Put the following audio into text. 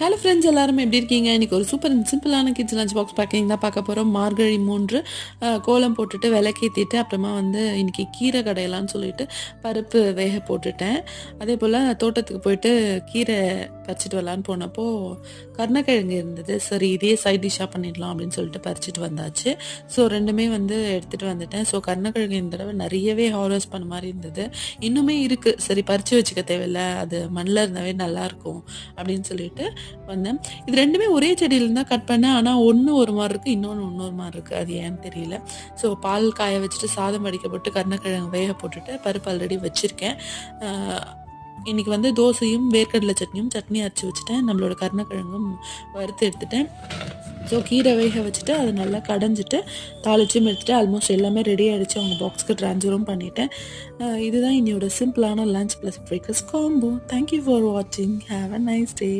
Hello friends, எல்லாரும் எப்படி இருக்கீங்க? இன்னைக்கு ஒரு சூப்பர் அண்ட் சிம்பிளான கிட்ஸ் லஞ்ச் பாக்ஸ் பேக்கிங் தான் பார்க்க போகிறோம். மார்கழி 3 கோலம் போட்டுட்டு விளக்கேற்றிட்டு அப்புறமா இன்னைக்கு கீரை கடையலான்னு சொல்லிட்டு பருப்பு வேக போட்டுட்டேன். அதே போல் தோட்டத்துக்கு போயிட்டு கீரை பறிச்சிட்டு வரலான்னு போனப்போ கருணக்கிழங்கு இருந்தது. சரி, இதே சைட் டிஷ்ஷாக பண்ணிடலாம் அப்படின்னு சொல்லிட்டு பறிச்சிட்டு வந்தாச்சு. ஸோ ரெண்டுமே எடுத்துகிட்டு வந்துட்டேன். ஸோ கருணக்கிழங்கு இந்த தடவை நிறையவே ஹார்வெஸ்ட் பண்ண மாதிரி இருந்தது. இன்னுமே இருக்குது. சரி, பறித்து வச்சுக்க தேவையில்லை, அது மண்ணில் இருந்தாவே நல்லாயிருக்கும் அப்படின்னு சொல்லிட்டு வந்தேன். இது ரெண்டுமே ஒரே செடியில தான் கட் பண்ணேன். ஆனால் ஒன்று ஒரு மாதிரி இருக்குது, இன்னொன்று இன்னொரு மாதிரி இருக்குது. அது ஏன்னு தெரியல. ஸோ பால் காய வச்சுட்டு சாதம் வடிக்க போட்டு கருணக்கிழங்கு வேக போட்டுட்டு பருப்பு ஆல்ரெடி வச்சுருக்கேன். இன்றைக்கி தோசையும் வேர்க்கடலை சட்னி அரைச்சி வச்சுட்டேன். நம்மளோட கருணக்கிழங்கும் வறுத்து எடுத்துட்டேன். ஸோ கீரை வேக வச்சுட்டு அதை நல்லா கடைஞ்சிட்டு தாளிச்சும் எடுத்துகிட்டு ஆல்மோஸ்ட் எல்லாமே ரெடி ஆகிடுச்சு. அவங்க பாக்ஸ்க்கு ட்ரான்ஸ்ஃபரும் பண்ணிட்டேன். இதுதான் என்னோட சிம்பிளான lunch plus breakfast combo. Thank you for வாட்சிங். Have a nice day.